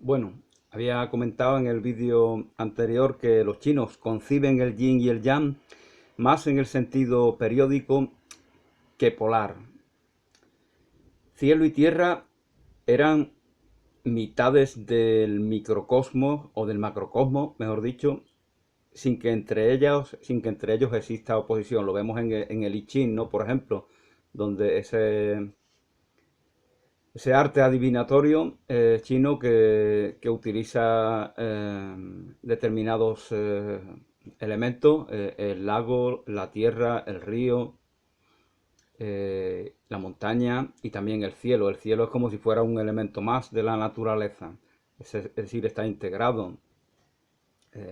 Bueno, había comentado en el vídeo anterior que los chinos conciben el yin y el yang más en el sentido periódico que polar. Cielo y tierra eran mitades del microcosmos o del macrocosmos, mejor dicho, sin que entre ellos exista oposición. Lo vemos en el I Ching, ¿no? Por ejemplo, donde ese arte adivinatorio chino que utiliza determinados elementos, el lago, la tierra, el río, la montaña y también el cielo. El cielo es como si fuera un elemento más de la naturaleza, es decir, está integrado,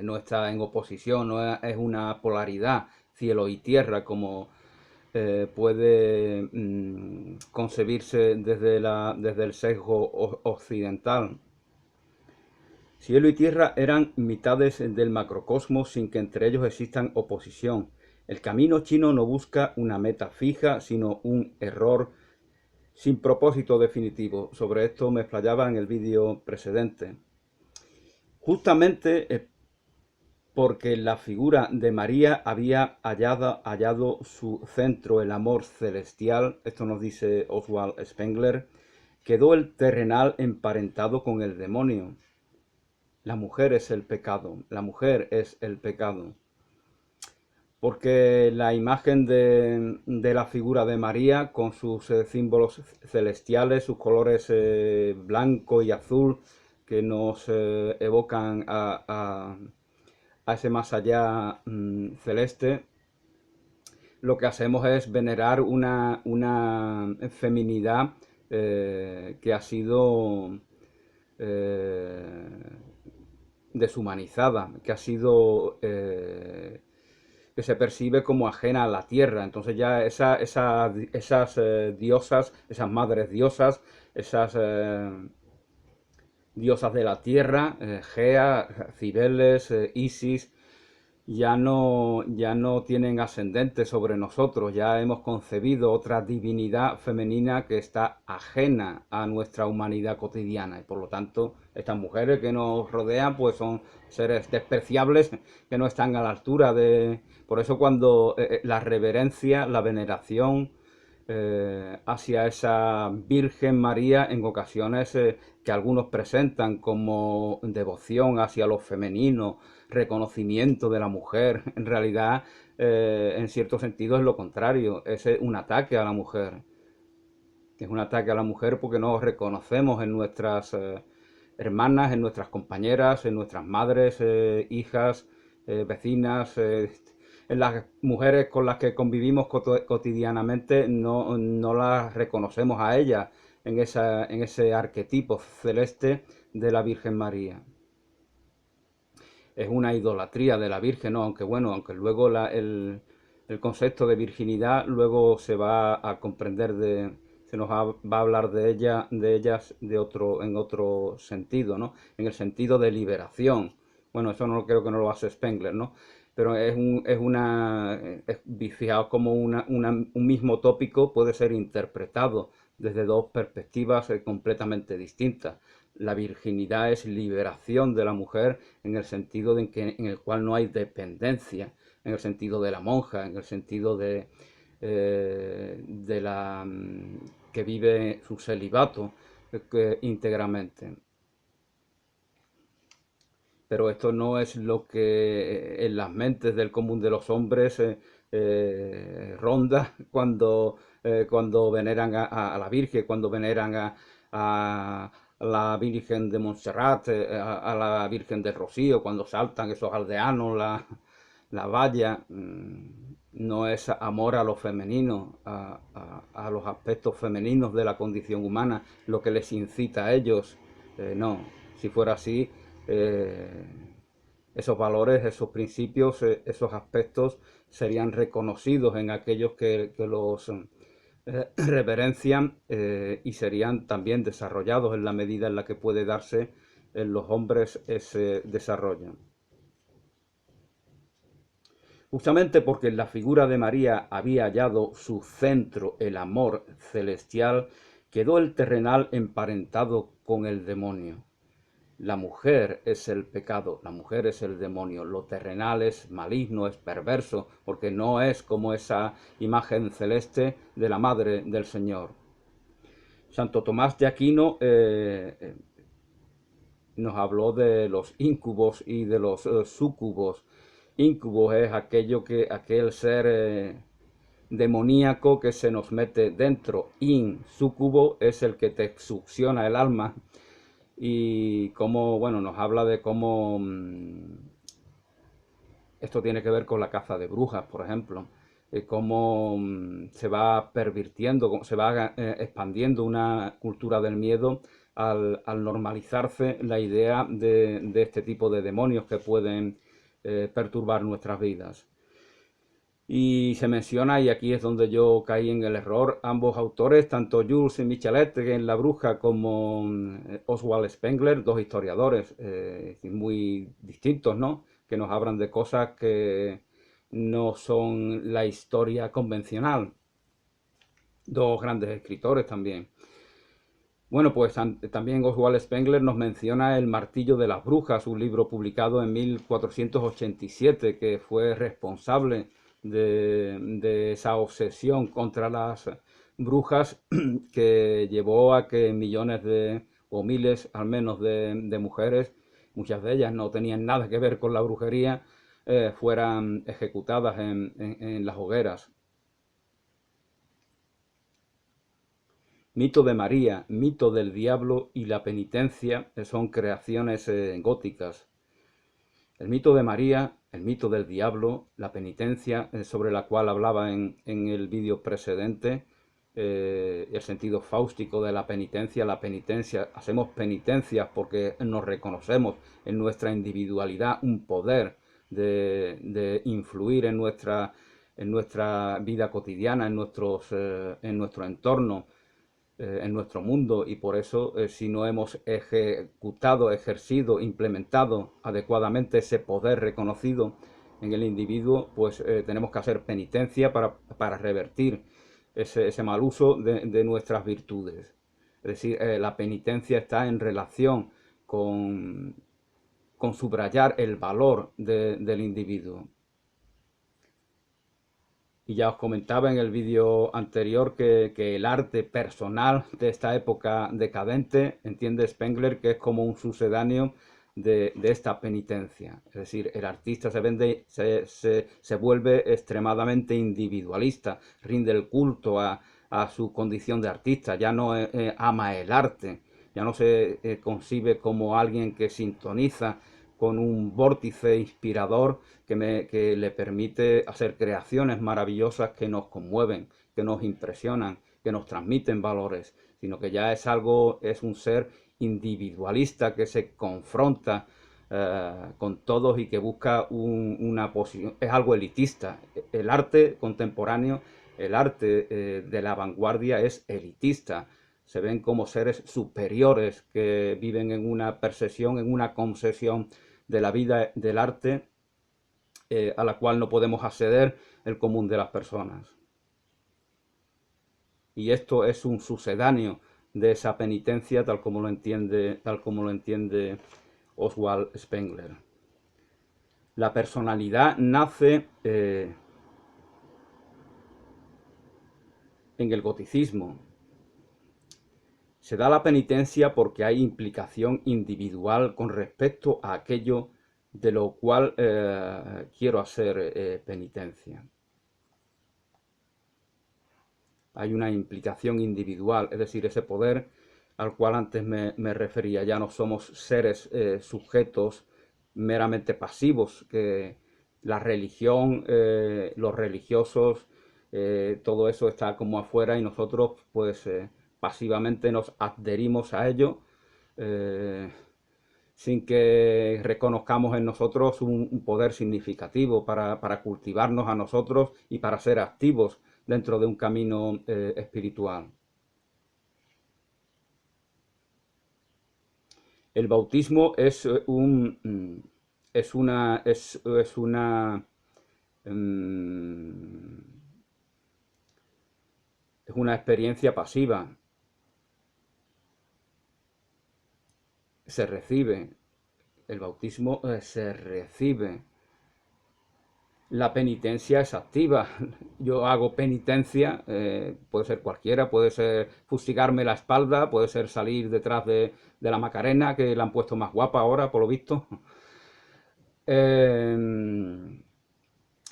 no está en oposición, no es una polaridad, cielo y tierra, como puede concebirse desde el sesgo occidental. Cielo y tierra eran mitades del macrocosmos sin que entre ellos existan oposición. El camino chino no busca una meta fija, sino un error sin propósito definitivo. Sobre esto me explayaba en el vídeo precedente. Justamente porque la figura de María había hallado su centro, el amor celestial, esto nos dice Oswald Spengler, quedó el terrenal emparentado con el demonio. La mujer es el pecado, la mujer es el pecado. Porque la imagen de la figura de María, con sus símbolos celestiales, sus colores blanco y azul, que nos evocan a ese más allá celeste, lo que hacemos es venerar una feminidad que ha sido eh, deshumanizada, que ha sido que se percibe como ajena a la tierra. Entonces ya esas diosas, esas madres diosas, esas diosas de la tierra, Gea, Cibeles, Isis, ya no tienen ascendente sobre nosotros, ya hemos concebido otra divinidad femenina que está ajena a nuestra humanidad cotidiana y por lo tanto estas mujeres que nos rodean pues son seres despreciables que no están a la altura de... Por eso cuando la reverencia, la veneración hacia esa Virgen María en ocasiones que algunos presentan como devoción hacia lo femenino, reconocimiento de la mujer, en realidad en cierto sentido es lo contrario, es un ataque a la mujer. Es un ataque a la mujer porque no reconocemos en nuestras hermanas, en nuestras compañeras, en nuestras madres, hijas, vecinas, en las mujeres con las que convivimos cotidianamente, no las reconocemos a ellas en ese arquetipo celeste de la Virgen María. Es una idolatría de la Virgen, ¿no? Aunque bueno, aunque luego el concepto de virginidad luego se va a comprender se nos va a hablar de ellas en otro sentido, ¿no? En el sentido de liberación. Bueno, eso no creo que no lo hace Spengler, ¿no? Pero fijaos como un mismo tópico puede ser interpretado desde dos perspectivas completamente distintas. La virginidad es liberación de la mujer en el sentido en el cual no hay dependencia, en el sentido de la monja, en el sentido de la que vive su celibato íntegramente. Pero esto no es lo que en las mentes del común de los hombres ronda cuando veneran a la Virgen, cuando veneran a la Virgen de Montserrat, a la Virgen de Rocío, cuando saltan esos aldeanos, la valla. No es amor a lo femenino, a los aspectos femeninos de la condición humana, lo que les incita a ellos. No, si fuera así, eh, esos valores, esos principios, esos aspectos serían reconocidos en aquellos que los reverencian y serían también desarrollados en la medida en la que puede darse en los hombres ese desarrollo. Justamente porque en la figura de María había hallado su centro el amor celestial, quedó el terrenal emparentado con el demonio. La mujer es el pecado, la mujer es el demonio, lo terrenal es maligno, es perverso, porque no es como esa imagen celeste de la Madre del Señor. Santo Tomás de Aquino nos habló de los íncubos y de los súcubos. Íncubos es aquel ser demoníaco que se nos mete dentro. Súcubo es el que te succiona el alma. Y cómo, bueno, nos habla de cómo esto tiene que ver con la caza de brujas, por ejemplo. Cómo se va pervirtiendo, cómo se va expandiendo una cultura del miedo al normalizarse la idea de este tipo de demonios que pueden perturbar nuestras vidas. Y se menciona, y aquí es donde yo caí en el error, ambos autores, tanto Jules y Michelet en La Bruja como Oswald Spengler, dos historiadores muy distintos, ¿no? Que nos hablan de cosas que no son la historia convencional. Dos grandes escritores también. Bueno, pues también Oswald Spengler nos menciona El martillo de las brujas, un libro publicado en 1487 que fue responsable de esa obsesión contra las brujas que llevó a que millones o miles al menos de mujeres, muchas de ellas no tenían nada que ver con la brujería, fueran ejecutadas en las hogueras. Mito de María, mito del diablo y la penitencia son creaciones góticas. El mito de María, el mito del diablo, la penitencia, sobre la cual hablaba en el vídeo precedente, el sentido fáustico de la penitencia, hacemos penitencias porque nos reconocemos en nuestra individualidad un poder de influir en nuestra vida cotidiana, en nuestro entorno, en nuestro mundo, y por eso si no hemos ejecutado, ejercido, implementado adecuadamente ese poder reconocido en el individuo, pues tenemos que hacer penitencia para revertir ese mal uso de nuestras virtudes. Es decir, la penitencia está en relación con, con subrayar el valor del individuo. Y ya os comentaba en el vídeo anterior que el arte personal de esta época decadente, entiende Spengler, que es como un sucedáneo de esta penitencia. Es decir, el artista se vuelve extremadamente individualista, rinde el culto a su condición de artista, ya no ama el arte, ya no se concibe como alguien que sintoniza con un vórtice inspirador que le permite hacer creaciones maravillosas que nos conmueven, que nos impresionan, que nos transmiten valores, sino que ya es un ser individualista que se confronta con todos y que busca una posición, es algo elitista. El arte contemporáneo, el arte de la vanguardia es elitista. Se ven como seres superiores que viven en una percepción, en una concesión de la vida del arte a la cual no podemos acceder el común de las personas. Y esto es un sucedáneo de esa penitencia tal como lo entiende Oswald Spengler. La personalidad nace en el goticismo. Se da la penitencia porque hay implicación individual con respecto a aquello de lo cual quiero hacer penitencia. Hay una implicación individual, es decir, ese poder al cual antes me refería. Ya no somos seres sujetos meramente pasivos, que la religión, los religiosos, todo eso está como afuera y nosotros pues pasivamente nos adherimos a ello sin que reconozcamos en nosotros un poder significativo para cultivarnos a nosotros y para ser activos dentro de un camino espiritual. El bautismo es es una es una mm, es una experiencia pasiva. se recibe, el bautismo se recibe. La penitencia es activa. Yo hago penitencia, puede ser cualquiera, puede ser fustigarme la espalda, puede ser salir detrás de la Macarena, que la han puesto más guapa ahora, por lo visto. Eh,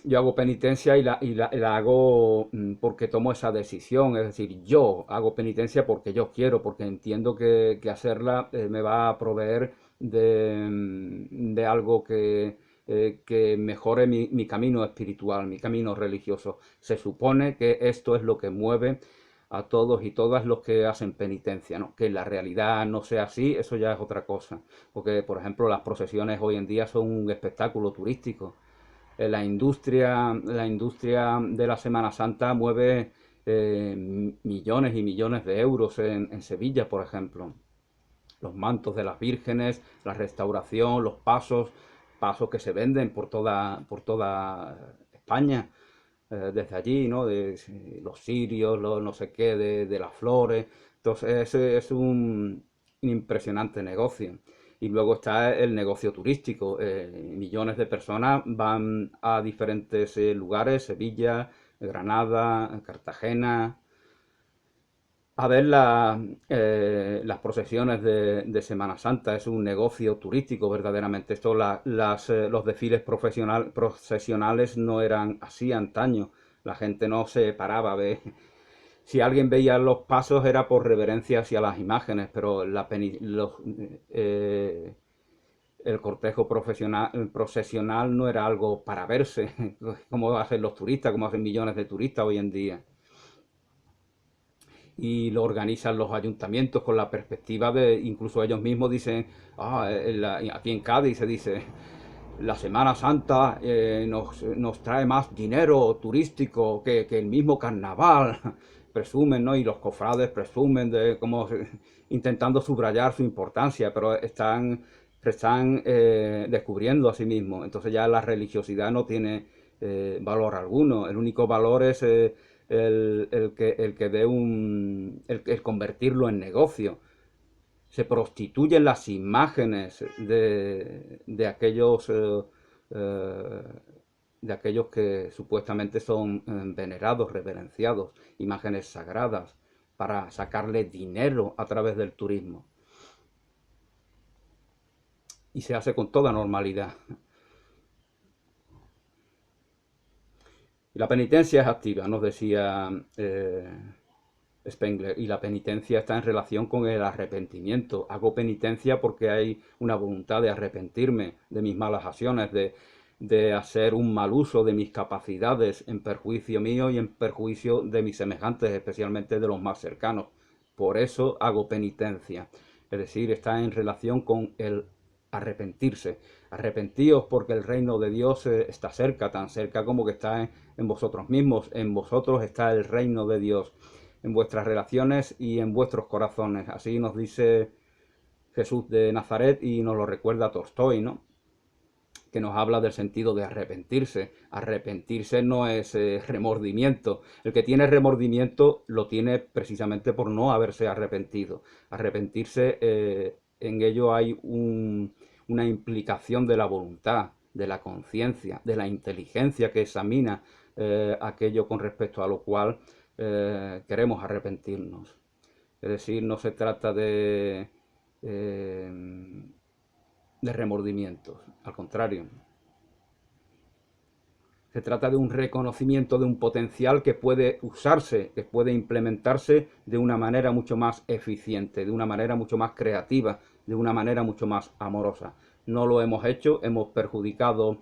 yo hago penitencia y la hago porque tomo esa decisión, es decir, yo hago penitencia porque yo quiero, porque entiendo que hacerla me va a proveer de algo que mejore mi camino espiritual, mi camino religioso. Se supone que esto es lo que mueve a todos y todas los que hacen penitencia, ¿no? Que en la realidad no sea así, eso ya es otra cosa. Porque, por ejemplo, las procesiones hoy en día son un espectáculo turístico. La industria de la Semana Santa mueve millones y millones de euros en Sevilla, por ejemplo. Los mantos de las vírgenes, la restauración, los pasos que se venden por toda España, desde allí, ¿no? Los cirios, los no sé qué, de las flores. Entonces, ese es un impresionante negocio. Y luego está el negocio turístico. Millones de personas van a diferentes lugares, Sevilla, Granada, Cartagena, a ver las procesiones de Semana Santa. Es un negocio turístico verdaderamente. Los desfiles procesionales no eran así antaño. La gente no se paraba a ver. Si alguien veía los pasos era por reverencia hacia las imágenes, pero el cortejo procesional no era algo para verse, como hacen los turistas, como hacen millones de turistas hoy en día. Y lo organizan los ayuntamientos con la perspectiva incluso ellos mismos dicen, aquí en Cádiz se dice, la Semana Santa nos trae más dinero turístico que el mismo carnaval, presumen, ¿no? Y los cofrades presumen de como intentando subrayar su importancia, pero están descubriendo a sí mismos. Entonces ya la religiosidad no tiene valor alguno. El único valor es el que dé el convertirlo en negocio. Se prostituyen las imágenes eh, de aquellos que supuestamente son venerados, reverenciados, imágenes sagradas, para sacarle dinero a través del turismo. Y se hace con toda normalidad. Y la penitencia es activa, nos decía Spengler, y la penitencia está en relación con el arrepentimiento. Hago penitencia porque hay una voluntad de arrepentirme de mis malas acciones, de hacer un mal uso de mis capacidades en perjuicio mío y en perjuicio de mis semejantes, especialmente de los más cercanos. Por eso hago penitencia. Es decir, está en relación con el arrepentirse. Arrepentíos porque el reino de Dios está cerca, tan cerca como que está en vosotros mismos. En vosotros está el reino de Dios, en vuestras relaciones y en vuestros corazones. Así nos dice Jesús de Nazaret y nos lo recuerda Tolstói, ¿no? Que nos habla del sentido de arrepentirse. Arrepentirse no es remordimiento. El que tiene remordimiento lo tiene precisamente por no haberse arrepentido. Arrepentirse, en ello hay una implicación de la voluntad, de la conciencia, de la inteligencia que examina aquello con respecto a lo cual queremos arrepentirnos. Es decir, no se trata de remordimientos, al contrario. Se trata de un reconocimiento de un potencial que puede usarse, que puede implementarse de una manera mucho más eficiente, de una manera mucho más creativa, de una manera mucho más amorosa. No lo hemos hecho, hemos perjudicado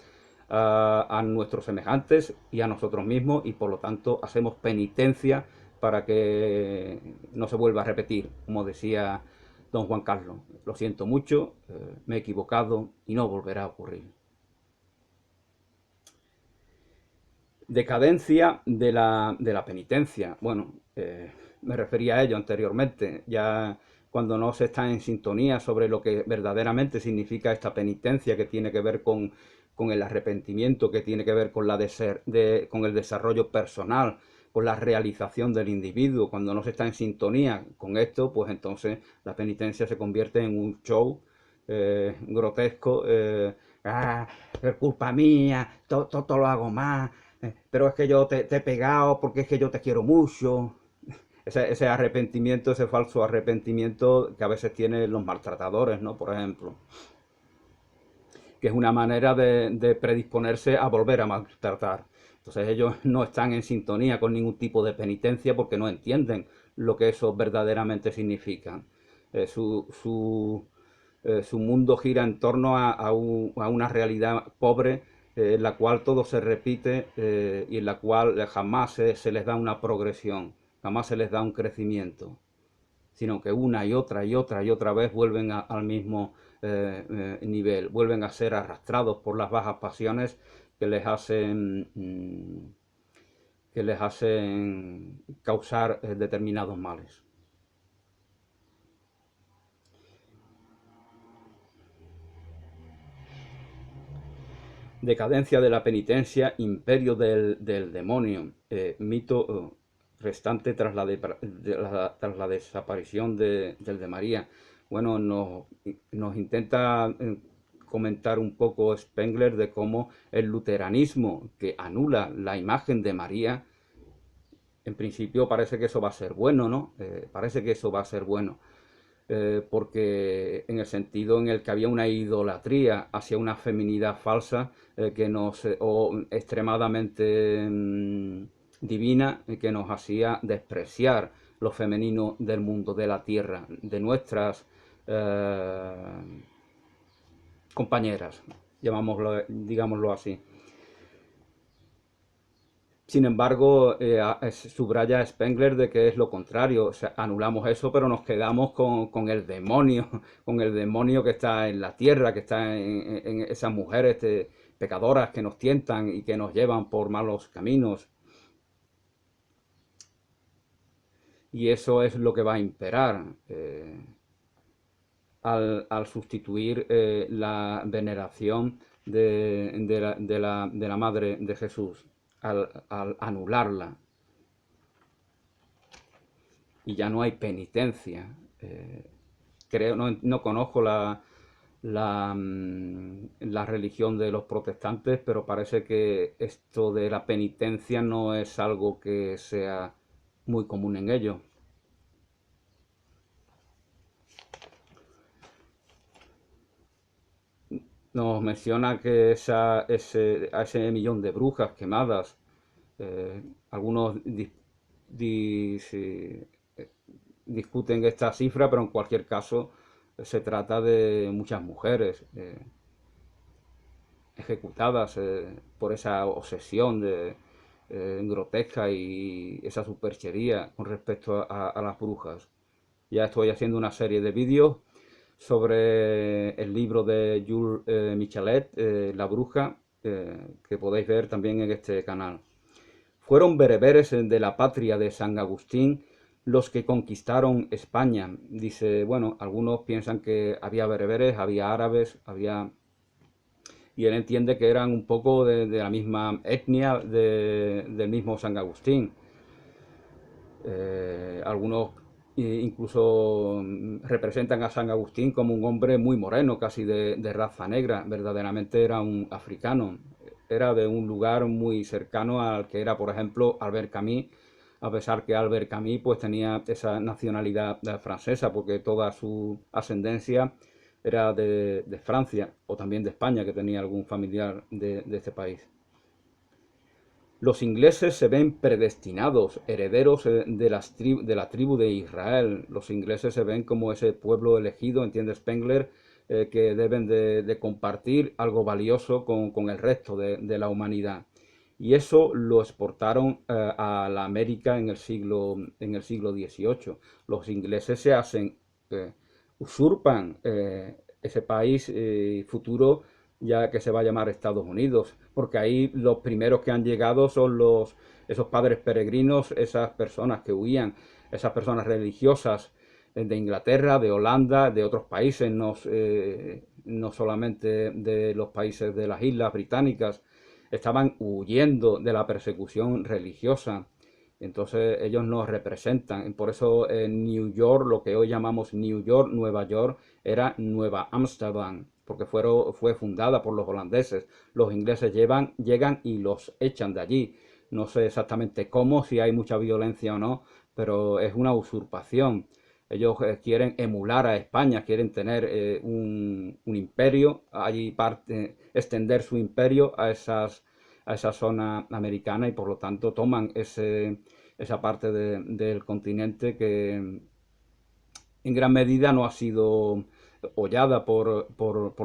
a nuestros semejantes y a nosotros mismos y por lo tanto hacemos penitencia para que no se vuelva a repetir, como decía don Juan Carlos. Lo siento mucho, me he equivocado y no volverá a ocurrir. Decadencia de la penitencia. Bueno, me refería a ello anteriormente. Ya cuando no se está en sintonía sobre lo que verdaderamente significa esta penitencia, que tiene que ver con el arrepentimiento, que tiene que ver con el desarrollo personal, con la realización del individuo. Cuando no se está en sintonía con esto, pues entonces la penitencia se convierte en un show grotesco, ah, es culpa mía, todo lo hago mal, pero es que yo te he pegado porque es que yo te quiero mucho. Ese arrepentimiento, ese falso arrepentimiento que a veces tienen los maltratadores, ¿no? Por ejemplo, que es una manera de predisponerse a volver a maltratar. Entonces ellos no están en sintonía con ningún tipo de penitencia porque no entienden lo que eso verdaderamente significa. Eh, su, su, su mundo gira en torno a una realidad pobre, en la cual todo se repite, y en la cual jamás se les da una progresión, jamás se les da un crecimiento, sino que una y otra y otra y otra vez vuelven al mismo nivel, vuelven a ser arrastrados por las bajas pasiones que les hacen, causar determinados males. Decadencia de la penitencia, imperio del demonio, mito restante tras tras la desaparición del de María. Bueno, nos intenta comentar un poco Spengler de cómo el luteranismo, que anula la imagen de María, en principio parece que eso va a ser bueno, ¿no? Parece que eso va a ser bueno, porque en el sentido en el que había una idolatría hacia una feminidad falsa, o extremadamente divina, que nos hacía despreciar lo femenino del mundo, de la tierra, de nuestras compañeras, digámoslo así. Sin embargo, subraya Spengler de que es lo contrario, o sea, anulamos eso, pero nos quedamos con el demonio, con el demonio que está en la tierra, que está en esas mujeres pecadoras que nos tientan y que nos llevan por malos caminos. Y eso es lo que va a imperar al sustituir la veneración de la Madre de Jesús, al anularla. Y ya no hay penitencia. Creo, no conozco la religión de los protestantes, pero parece que esto de la penitencia no es algo que sea muy común en ellos. Nos menciona que a ese millón de brujas quemadas, algunos discuten esta cifra, pero en cualquier caso se trata de muchas mujeres ejecutadas por esa obsesión grotesca y esa superchería con respecto a las brujas. Ya estoy haciendo una serie de vídeos sobre el libro de Jules Michelet, La bruja, que podéis ver también en este canal. Fueron bereberes de la patria de San Agustín los que conquistaron España. Dice, bueno, algunos piensan que había bereberes, había árabes, había... Y él entiende que eran un poco de la misma etnia del mismo San Agustín. Algunos incluso representan a San Agustín como un hombre muy moreno, casi de raza negra. Verdaderamente era un africano. Era de un lugar muy cercano al que era, por ejemplo, Albert Camus, a pesar que Albert Camus pues tenía esa nacionalidad francesa, porque toda su ascendencia era de Francia, o también de España, que tenía algún familiar de este país. Los ingleses se ven predestinados, herederos de la tribu de Israel. Los ingleses se ven como ese pueblo elegido, entiende Spengler, que deben de compartir algo valioso con el resto de la humanidad. Y eso lo exportaron a la América en el siglo XVIII. Los ingleses se hacen, usurpan ese país futuro, ya que se va a llamar Estados Unidos, porque ahí los primeros que han llegado son esos padres peregrinos, esas personas que huían, esas personas religiosas de Inglaterra, de Holanda, de otros países, no solamente de los países de las islas británicas. Estaban huyendo de la persecución religiosa Entonces ellos nos representan. Por eso New York, lo que hoy llamamos New York, Nueva York, era Nueva Ámsterdam, porque fue fundada por los holandeses. Los ingleses llegan y los echan de allí. No sé exactamente cómo, si hay mucha violencia o no, pero es una usurpación. Ellos quieren emular a España, quieren tener un imperio, allí extender su imperio a esa zona americana y por lo tanto toman esa parte del continente que en gran medida no ha sido hollada por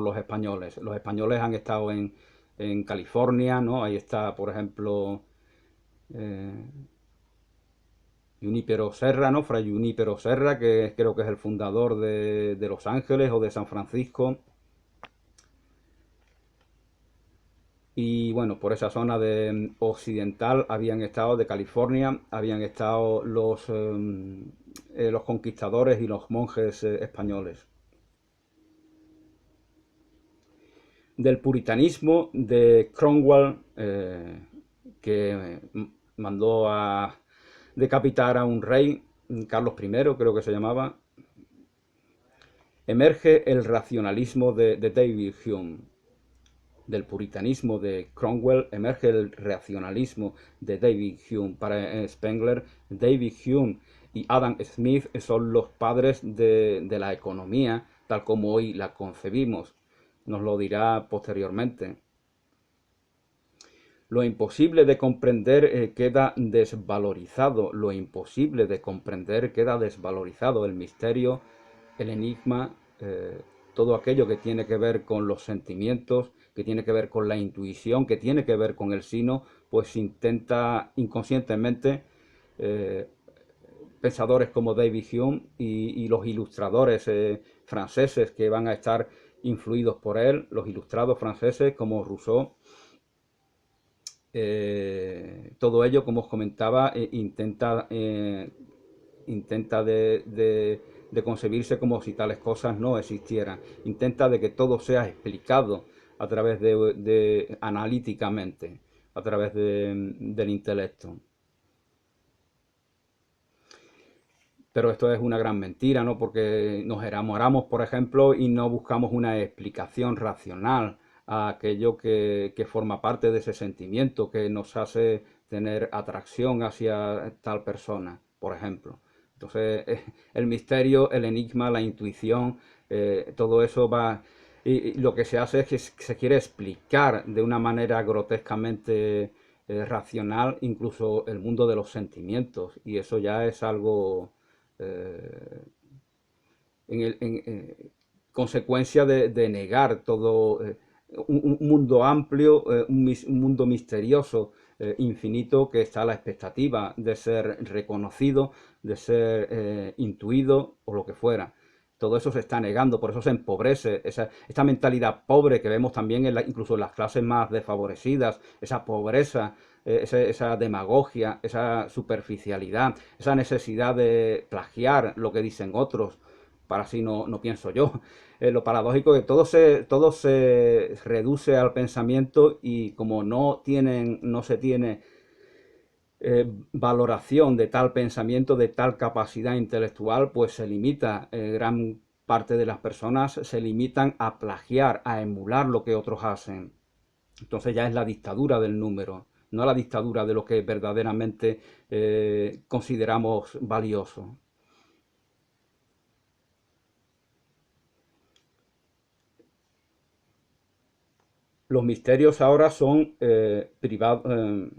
los españoles. Los españoles han estado en California, ¿no? Ahí está, por ejemplo, eh, Junípero Serra, ¿no? Fray Junípero Serra, que creo que es el fundador de Los Ángeles o de San Francisco. Y bueno, por esa zona de occidental habían estado, de California, habían estado los conquistadores y los monjes españoles. Del puritanismo de Cromwell, que mandó a decapitar a un rey, Carlos I creo que se llamaba, emerge el racionalismo de David Hume. Del puritanismo de Cromwell emerge el racionalismo de David Hume. Para Spengler, David Hume y Adam Smith son los padres de la economía tal como hoy la concebimos. Nos lo dirá posteriormente. Lo imposible de comprender queda desvalorizado. Lo imposible de comprender queda desvalorizado. El misterio, el enigma, todo aquello que tiene que ver con los sentimientos, que tiene que ver con la intuición, que tiene que ver con el sino, pues intenta inconscientemente pensadores como David Hume y los ilustradores franceses que van a estar influidos por él, los ilustrados franceses como Rousseau, todo ello, como os comentaba, intenta de concebirse como si tales cosas no existieran. Intenta de que todo sea explicado a través analíticamente, a través del intelecto. Pero esto es una gran mentira, ¿no? Porque nos enamoramos, por ejemplo, y no buscamos una explicación racional a aquello que forma parte de ese sentimiento que nos hace tener atracción hacia tal persona, por ejemplo. Entonces, el misterio, el enigma, la intuición, todo eso va... Y lo que se hace es que se quiere explicar de una manera grotescamente racional incluso el mundo de los sentimientos. Y eso ya es algo eh, consecuencia de negar todo un mundo amplio, un mundo misterioso, infinito, que está a la expectativa de ser reconocido, de ser intuido o lo que fuera. Todo eso se está negando, por eso se empobrece. Esta mentalidad pobre que vemos también incluso en las clases más desfavorecidas, esa pobreza, esa demagogia, esa superficialidad, esa necesidad de plagiar lo que dicen otros, para así no pienso yo. Lo paradójico es que todo se reduce al pensamiento y como no se tiene valoración de tal pensamiento, de tal capacidad intelectual, pues se limita, gran parte de las personas se limitan a plagiar, a emular lo que otros hacen. Entonces ya es la dictadura del número, no la dictadura de lo que verdaderamente consideramos valioso. Los misterios ahora son privados,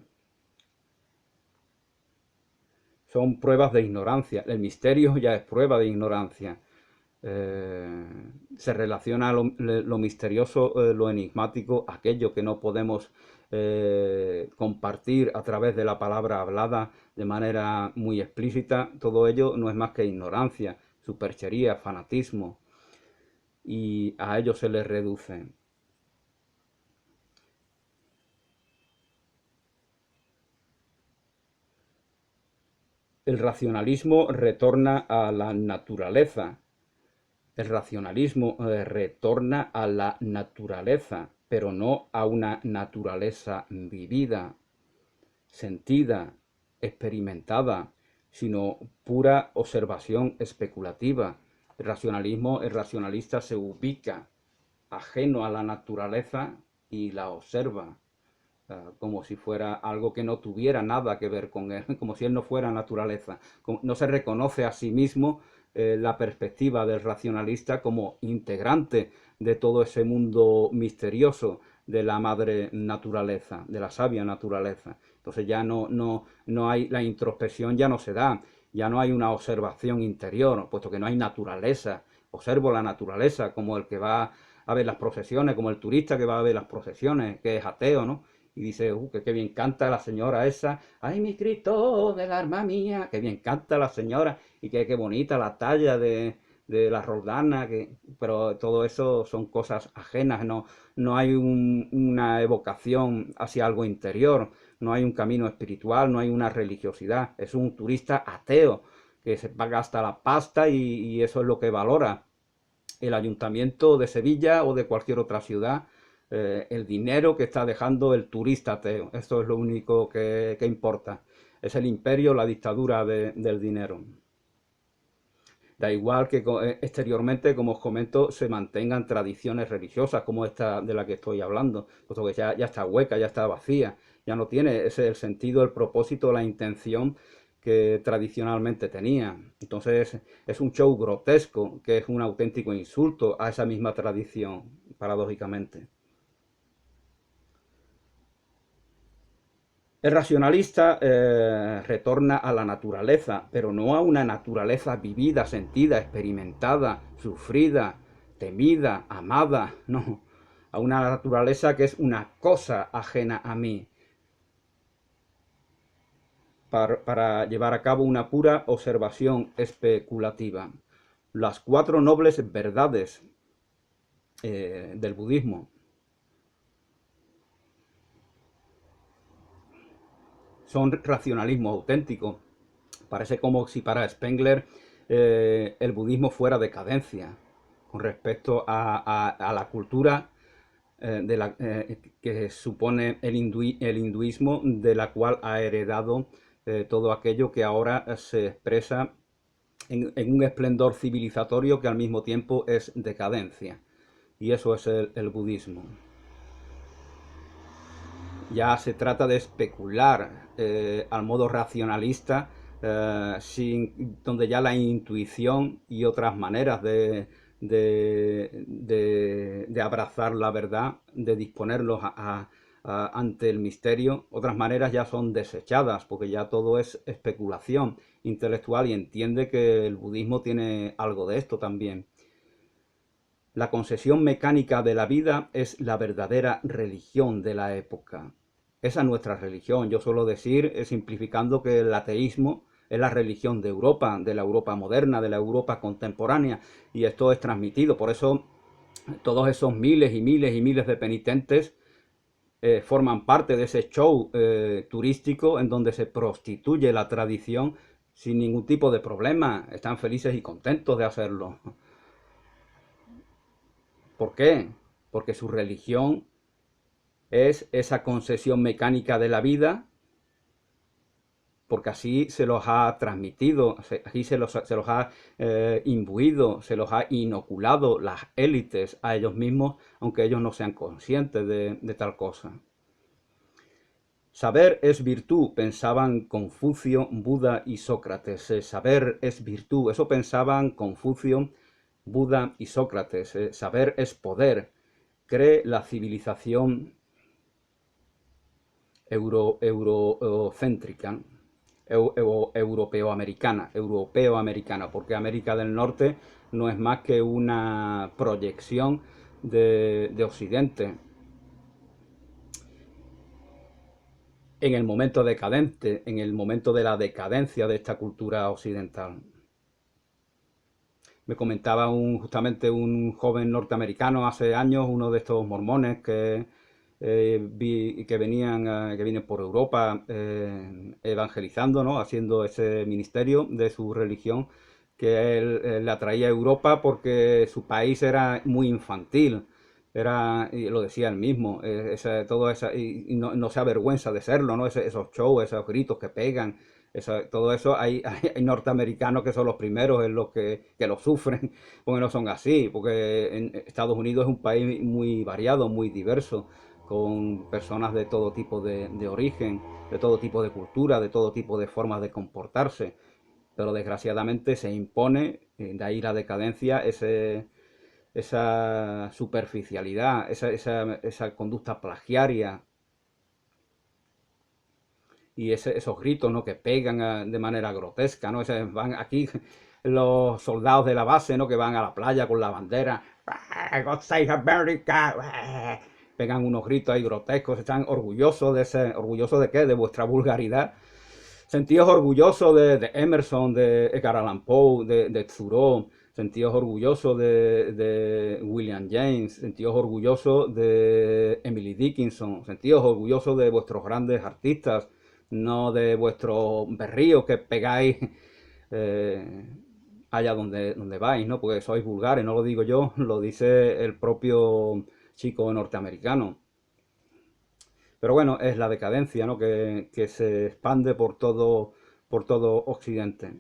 son pruebas de ignorancia. El misterio ya es prueba de ignorancia. Eh, Se relaciona lo misterioso, lo enigmático, aquello que no podemos compartir a través de la palabra hablada de manera muy explícita. Todo ello no es más que ignorancia, superchería, fanatismo, y a ello se les reduce. El racionalismo retorna a la naturaleza. El racionalismo retorna a la naturaleza, pero no a una naturaleza vivida, sentida, experimentada, sino pura observación especulativa. El racionalista se ubica ajeno a la naturaleza y la observa, como si fuera algo que no tuviera nada que ver con él, como si él no fuera naturaleza. No se reconoce a sí mismo la perspectiva del racionalista como integrante de todo ese mundo misterioso de la madre naturaleza, de la sabia naturaleza. Entonces ya no hay, la introspección ya no se da, ya no hay una observación interior, puesto que no hay naturaleza. Observo la naturaleza como el que va a ver las procesiones, como el turista que va a ver las procesiones, que es ateo, ¿no? Y dice, que bien canta la señora esa, ay mi Cristo del alma mía, que bien canta la señora, y que bonita la talla de la Roldana, pero todo eso son cosas ajenas, no hay una evocación hacia algo interior, no hay un camino espiritual, no hay una religiosidad, es un turista ateo que se paga hasta la pasta y eso es lo que valora el ayuntamiento de Sevilla o de cualquier otra ciudad, el dinero que está dejando el turista ateo. Esto es lo único que importa. Es el imperio, la dictadura del dinero. Da igual que exteriormente, como os comento, se mantengan tradiciones religiosas como esta de la que estoy hablando, puesto que ya está hueca, ya está vacía, ya no tiene ese el sentido, el propósito, la intención que tradicionalmente tenía. Entonces es un show grotesco que es un auténtico insulto a esa misma tradición, paradójicamente. El racionalista retorna a la naturaleza, pero no a una naturaleza vivida, sentida, experimentada, sufrida, temida, amada, no, a una naturaleza que es una cosa ajena a mí, para llevar a cabo una pura observación especulativa. Las cuatro nobles verdades del budismo son racionalismo auténtico. Parece como si para Spengler el budismo fuera decadencia con respecto a la cultura que supone el hinduismo, de la cual ha heredado todo aquello que ahora se expresa en un esplendor civilizatorio que al mismo tiempo es decadencia. Y eso es el budismo. Ya se trata de especular al modo racionalista, donde ya la intuición y otras maneras de abrazar la verdad, de disponerlos ante el misterio, otras maneras ya son desechadas, porque ya todo es especulación intelectual y entiende que el budismo tiene algo de esto también. La concesión mecánica de la vida es la verdadera religión de la época. Esa es nuestra religión. Yo suelo decir, simplificando, que el ateísmo es la religión de Europa, de la Europa moderna, de la Europa contemporánea, y esto es transmitido. Por eso todos esos miles y miles y miles de penitentes forman parte de ese show turístico en donde se prostituye la tradición sin ningún tipo de problema. Están felices y contentos de hacerlo. ¿Por qué? Porque su religión es esa concesión mecánica de la vida, porque así se los ha transmitido, así se los ha imbuido, se los ha inoculado las élites a ellos mismos, aunque ellos no sean conscientes de tal cosa. Saber es virtud, pensaban Confucio, Buda y Sócrates. Saber es virtud, eso pensaban Confucio, Buda y Sócrates. Saber es poder. Cree la civilización eurocéntrica, europeo-americana, porque América del Norte no es más que una proyección de Occidente. En el momento decadente, en el momento de la decadencia de esta cultura occidental. Me comentaba justamente un joven norteamericano hace años, uno de estos mormones que vienen por Europa evangelizando, ¿no? Haciendo ese ministerio de su religión, que él le atraía a Europa porque su país era muy infantil, y lo decía él mismo, todo esa, y no se avergüenza de serlo, ¿no? Esos shows, esos gritos que pegan, todo eso, hay norteamericanos que son los primeros en los que lo sufren, porque no son así, porque en Estados Unidos es un país muy variado, muy diverso, con personas de todo tipo de origen, de todo tipo de cultura, de todo tipo de formas de comportarse, pero desgraciadamente se impone, de ahí la decadencia, esa superficialidad, esa conducta plagiaria y esos gritos, ¿no?, que pegan de manera grotesca, ¿no? Van aquí los soldados de la base, ¿no?, que van a la playa con la bandera, God save America, pegan unos gritos ahí grotescos, están orgullosos ¿orgullosos de qué? De vuestra vulgaridad. Sentíos orgullosos de Emerson, de Edgar Allan Poe, de Thoreau, sentíos orgullosos de William James, sentíos orgullosos de Emily Dickinson, sentíos orgullosos de vuestros grandes artistas, no de vuestros berríos que pegáis eh, allá donde vais, ¿no? Porque sois vulgares, no lo digo yo, lo dice el propio chico norteamericano. Pero bueno, es la decadencia, ¿no?, que se expande por todo Occidente.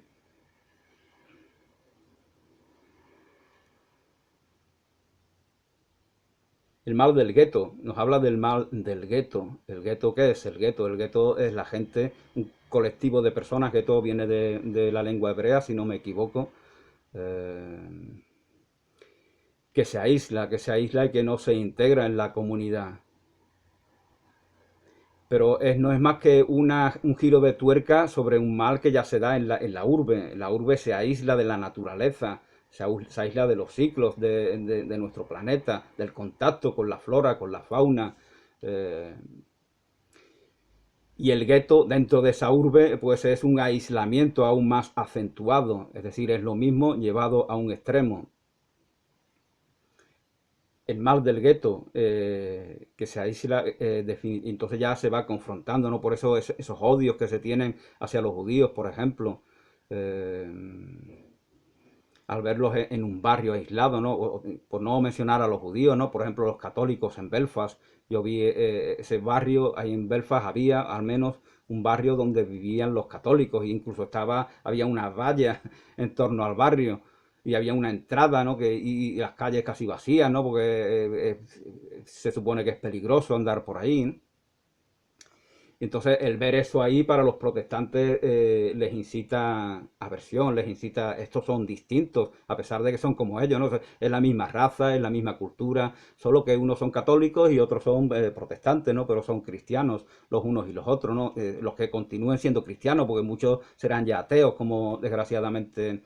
El mal del gueto, nos habla del mal del gueto. ¿El gueto qué es? El gueto es la gente, un colectivo de personas, gueto viene de la lengua hebrea, si no me equivoco, eh, que se aísla y que no se integra en la comunidad. Pero no es más que un giro de tuerca sobre un mal que ya se da en la urbe. La urbe se aísla de la naturaleza, se aísla de los ciclos de nuestro planeta, del contacto con la flora, con la fauna. eh, y el gueto dentro de esa urbe pues es un aislamiento aún más acentuado, es decir, es lo mismo llevado a un extremo. El mal del gueto, que se aísla, entonces ya se va confrontando, ¿no? Por eso esos odios que se tienen hacia los judíos, por ejemplo, eh, al verlos en un barrio aislado, ¿no? Por no mencionar a los judíos, ¿no? Por ejemplo, los católicos en Belfast. Yo vi ese barrio, ahí en Belfast había al menos un barrio donde vivían los católicos, e incluso había una valla en torno al barrio y había una entrada, ¿no? Y las calles casi vacías, ¿no? Porque se supone que es peligroso andar por ahí, ¿no? Entonces, el ver eso ahí para los protestantes les incita aversión, les incita, estos son distintos, a pesar de que son como ellos, ¿no? Es la misma raza, es la misma cultura, solo que unos son católicos y otros son protestantes, ¿no? Pero son cristianos los unos y los otros, ¿no? Los que continúen siendo cristianos, porque muchos serán ya ateos, como desgraciadamente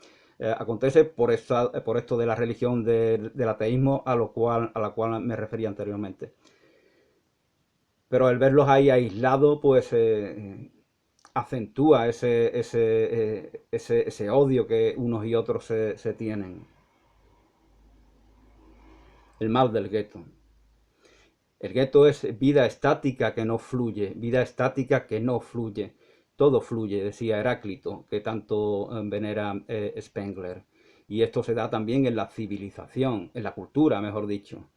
acontece por esto de la religión del ateísmo a la cual me refería anteriormente. Pero el verlos ahí aislados, pues acentúa ese odio que unos y otros se tienen. El mal del gueto. El gueto es vida estática que no fluye, vida estática que no fluye. Todo fluye, decía Heráclito, que tanto venera Spengler. Y esto se da también en la civilización, en la cultura, mejor dicho.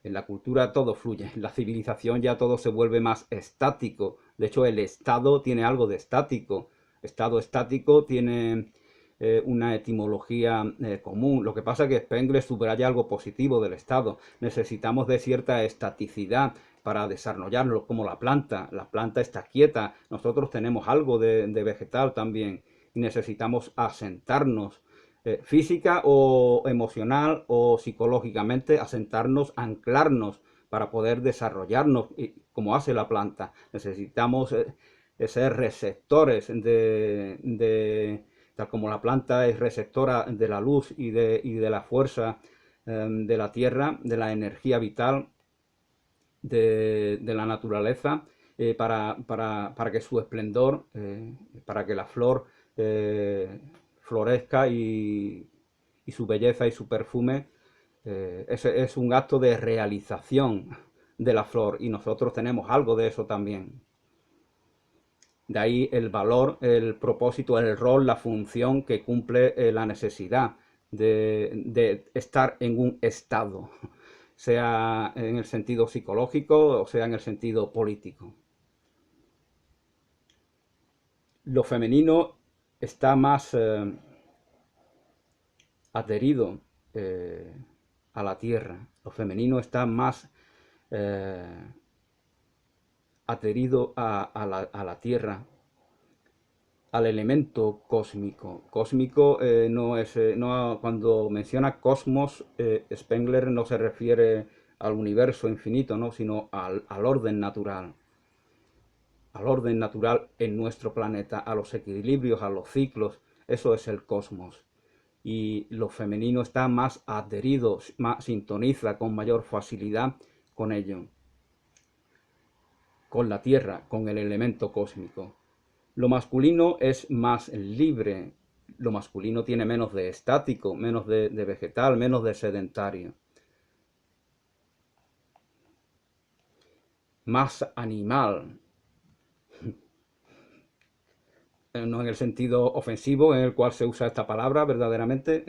En la cultura todo fluye, en la civilización ya todo se vuelve más estático. De hecho, el Estado tiene algo de estático. Estado estático tiene una etimología común. Lo que pasa es que Spengler subraya algo positivo del Estado. Necesitamos de cierta estaticidad para desarrollarlo, como la planta. La planta está quieta. Nosotros tenemos algo de vegetal también y necesitamos asentarnos física o emocional o psicológicamente, asentarnos, anclarnos para poder desarrollarnos como hace la planta. Necesitamos ser receptores tal como la planta es receptora de la luz y de la fuerza de la tierra, de la energía vital de la naturaleza, para que su esplendor, para que la flor florezca y su belleza y su perfume, es un acto de realización de la flor y nosotros tenemos algo de eso también. De ahí el valor, el propósito, el rol, la función que cumple la necesidad de estar en un estado. sea en el sentido psicológico o sea en el sentido político. Lo femenino está más adherido a la tierra, lo femenino está más eh, adherido a la tierra, al elemento cósmico. Cósmico no es, no, cuando menciona cosmos, Spengler no se refiere al universo infinito, ¿no? Sino al orden natural. Al orden natural en nuestro planeta, a los equilibrios, a los ciclos. Eso es el cosmos. Y lo femenino está más adherido, más sintoniza con mayor facilidad con ello, con la tierra, con el elemento cósmico. Lo masculino es más libre, lo masculino tiene menos de estático, menos de vegetal, menos de sedentario. Más animal, no en el sentido ofensivo en el cual se usa esta palabra verdaderamente,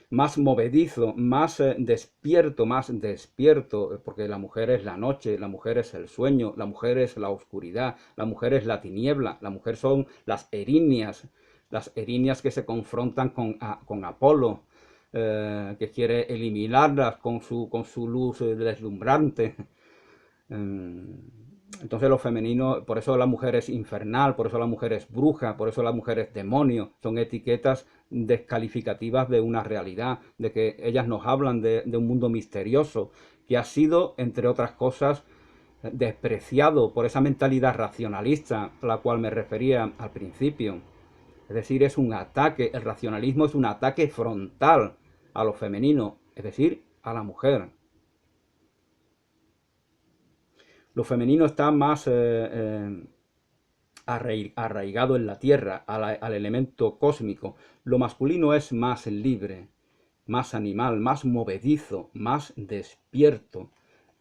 más movedizo, más despierto, porque la mujer es la noche, la mujer es el sueño, la mujer es la oscuridad, la mujer es la tiniebla, la mujer son las erinias que se confrontan con Apolo, que quiere eliminarlas con su luz deslumbrante. Entonces lo femenino, por eso la mujer es infernal, por eso la mujer es bruja, por eso la mujer es demonio, son etiquetas descalificativas de una realidad, de que ellas nos hablan de un mundo misterioso, que ha sido, entre otras cosas, despreciado por esa mentalidad racionalista a la cual me refería al principio. Es decir, es un ataque, el racionalismo es un ataque frontal a lo femenino, es decir, a la mujer. Lo femenino está más arraigado en la tierra, al elemento cósmico. Lo masculino es más libre, más animal, más movedizo, más despierto.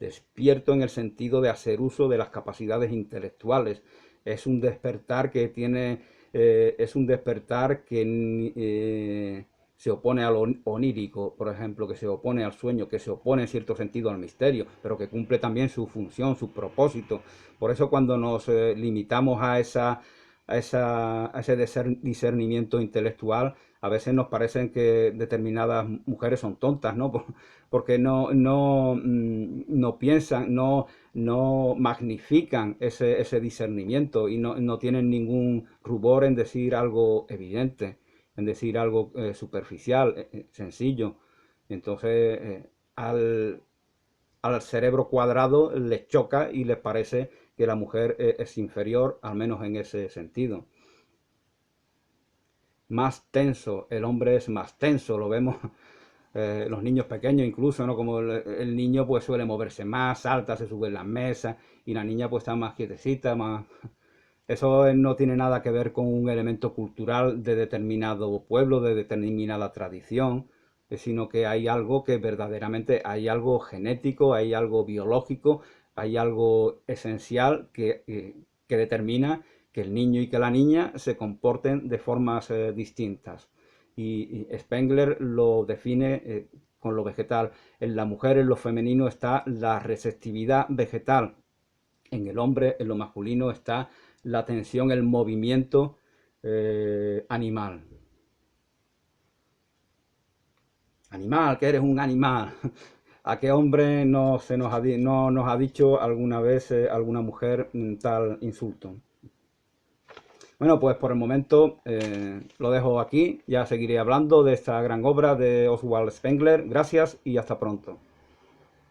Despierto en el sentido de hacer uso de las capacidades intelectuales. Es un despertar que tiene, es un despertar que se opone a lo onírico, por ejemplo, que se opone al sueño, que se opone en cierto sentido al misterio, pero que cumple también su función, su propósito. Por eso cuando nos limitamos a ese discernimiento intelectual, a veces nos parecen que determinadas mujeres son tontas, ¿no? Porque no piensan, no magnifican ese discernimiento y no tienen ningún rubor en decir algo evidente, en decir algo superficial, sencillo. Entonces, al cerebro cuadrado les choca y les parece que la mujer es inferior, al menos en ese sentido. Más tenso, el hombre es más tenso, lo vemos los niños pequeños incluso, ¿no? Como el niño pues suele moverse más, salta, se sube en las mesas y la niña pues está más quietecita, más... Eso no tiene nada que ver con un elemento cultural de determinado pueblo, de determinada tradición, sino que hay algo que verdaderamente, hay algo genético, hay algo biológico, hay algo esencial que determina que el niño y que la niña se comporten de formas distintas. Y Spengler lo define con lo vegetal. En la mujer, en lo femenino, está la receptividad vegetal. En el hombre, en lo masculino, está la tensión, el movimiento animal. Animal, que eres un animal. ¿A qué hombre no nos ha dicho alguna vez alguna mujer tal insulto? Bueno, pues por el momento lo dejo aquí. Ya seguiré hablando de esta gran obra de Oswald Spengler. Gracias y hasta pronto.